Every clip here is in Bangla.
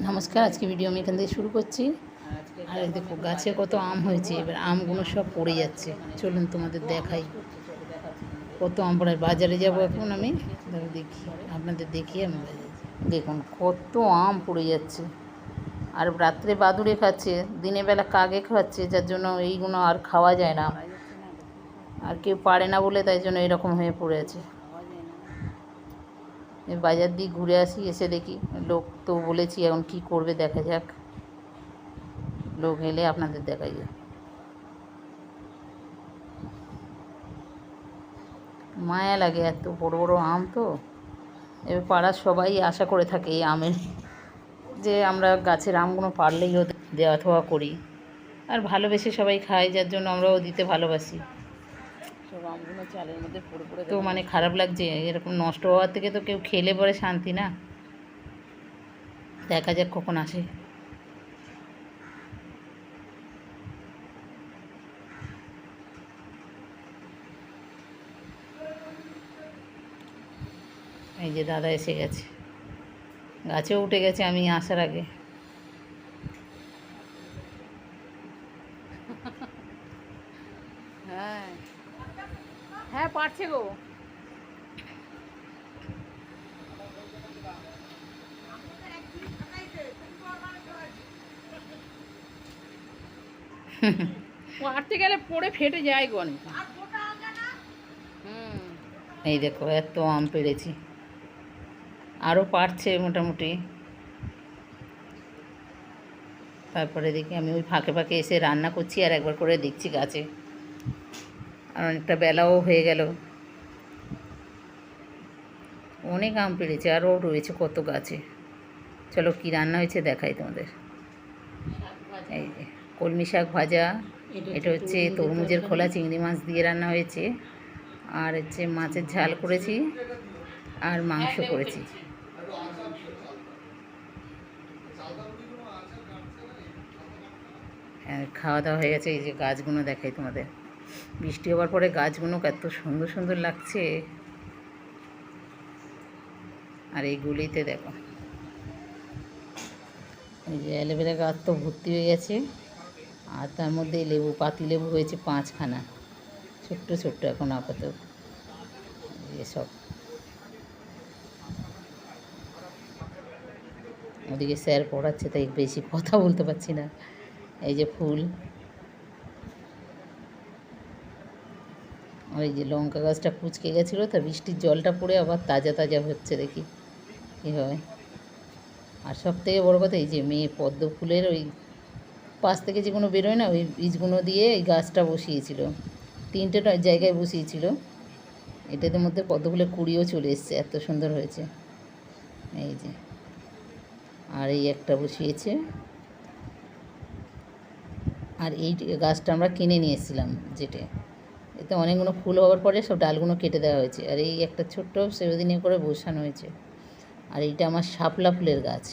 নমস্কার, আজকে ভিডিও আমি এখান থেকে শুরু করছি। আর এই দেখো গাছে কত আম হয়েছে, এবার আমগুলো সব পড়ে যাচ্ছে। চলুন তোমাদের দেখাই কত আম পড়ে। বাজারে যাবো এখন আমি, দেখি আপনাদের দেখিয়ে আমি বাজারে দেখুন কত আম পড়ে যাচ্ছে। আর রাত্রে বাদুড়ে খাচ্ছে, দিনের বেলা কাকে খাচ্ছে, যার জন্য এইগুলো আর খাওয়া যায় না। আর কেউ পারে না বলে তাই জন্য এরকম হয়ে পড়ে আছে। বাজার দিয়ে ঘুরে আসি, এসে দেখি লোক তো বলেছি এখন কি করবে দেখা যাক, লোক এলে আপনাদের দেখাই যায়। মায়া লাগে, এত বড় বড় আম তো। এবার পাড়ার সবাই আশা করে থাকে এই আমের, যে আমরা গাছের আমগুলো পারলেই ওদের দেওয়া থোয়া করি। আর ভালোবেসে সবাই খায়, যার জন্য আমরাও দিতে ভালোবাসি। সব আমগুলো চালের মধ্যে পড়ে পড়ে তো মানে খারাপ লাগছে, এরকম নষ্ট হওয়ার থেকে তো কেউ খেলে পরে শান্তি না। দেখা যাক কখন আসে। এই যে দাদা এসে গেছে, গাছেও উঠে গেছে আমি আসার আগে। হ্যাঁ হ্যাঁ পারছে গো। পারতে গেলে পড়ে ফেটে যায় গো অনেক। এই দেখো এত আম পেড়েছি, আরও পারছে মোটামুটি। তারপরে দেখি আমি ওই ফাঁকে ফাঁকে এসে রান্না করছি আর একবার করে দেখছি গাছে। আর অনেকটা বেলাও হয়ে গেল, অনেক আম পেড়েছে, আরও রয়েছে কত গাছে। চলো কি রান্না হয়েছে দেখাই তোমাদের। এই যে কলমি শাক ভাজা, এটা হচ্ছে তরমুজের খোলা চিংড়ি মাছ দিয়ে রান্না হয়েছে। আর হচ্ছে মাছের ঝাল করেছি, আর মাংস করেছি। খাওয়া দাওয়া হয়ে গেছে। এই যে গাছগুলো দেখাই তোমাদের, বৃষ্টি হওয়ার পরে গাছগুলো এত সুন্দর সুন্দর লাগছে। আর এইগুলিতে দেখো, এই যে অ্যালোভেরা গাছ তো ভর্তি হয়ে গেছে। আর তার মধ্যে লেবু, পাতি লেবু হয়েছে 5খানা, ছোট্ট ছোট্ট এখন আপাতত। এসব ওদিকে স্যার পড়াচ্ছে, তাই বেশি কথা বলতে পারছি না। এই যে ফুল, ওই যে লঙ্কা গাছটা কুচকে গেছিলো, তা বৃষ্টির জলটা পড়ে আবার তাজা তাজা হচ্ছে, দেখি কী হয়। আর সব থেকে বড়ো কথা, এই যে মেয়ে পদ্ম ফুলের ওই পাশ থেকে যেগুলো বেরোয় না, ওই বীজগুলো দিয়ে এই গাছটা বসিয়েছিল, 3টে জায়গায় বসিয়েছিল। এটাদের মধ্যে পদ্ম ফুলের কুড়িও চলে এসছে, এত সুন্দর হয়েছে। এই যে আর এই একটা বসিয়েছে। আর এই গাছটা আমরা কিনে নিয়ে এসেছিলাম, যেটা এতে অনেকগুলো ফুল হওয়ার পরে সব ডালগুলো কেটে দেওয়া হয়েছে। আর এই একটা ছোট্ট সেদিনে করে বসানো হয়েছে। আর এইটা আমার শাপলা ফুলের গাছ,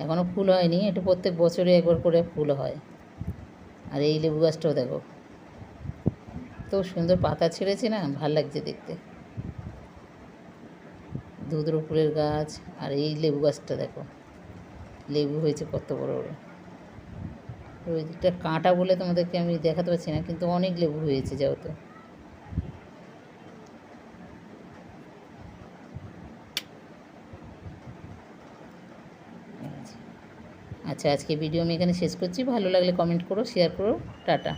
এখনও ফুল হয়নি, এটা প্রত্যেক বছরে একবার করে ফুল হয়। আর এই লেবু গাছটাও দেখো, তো সুন্দর পাতা ছেড়েছে না, ভাল লাগছে দেখতে। ধুতরো ফুলের গাছ। আর এই লেবু গাছটা দেখো, লেবু হয়েছে কত বড় বড়। ওই দিকটা কাঁটা বলে তোমাদেরকে আমি দেখাতে পারছি না, কিন্তু অনেক লেবু হয়েছে যাও তো। আচ্ছা, আজকে ভিডিও আমি এখানে শেষ করছি। ভালো লাগলে কমেন্ট করো, শেয়ার করো, টাটা।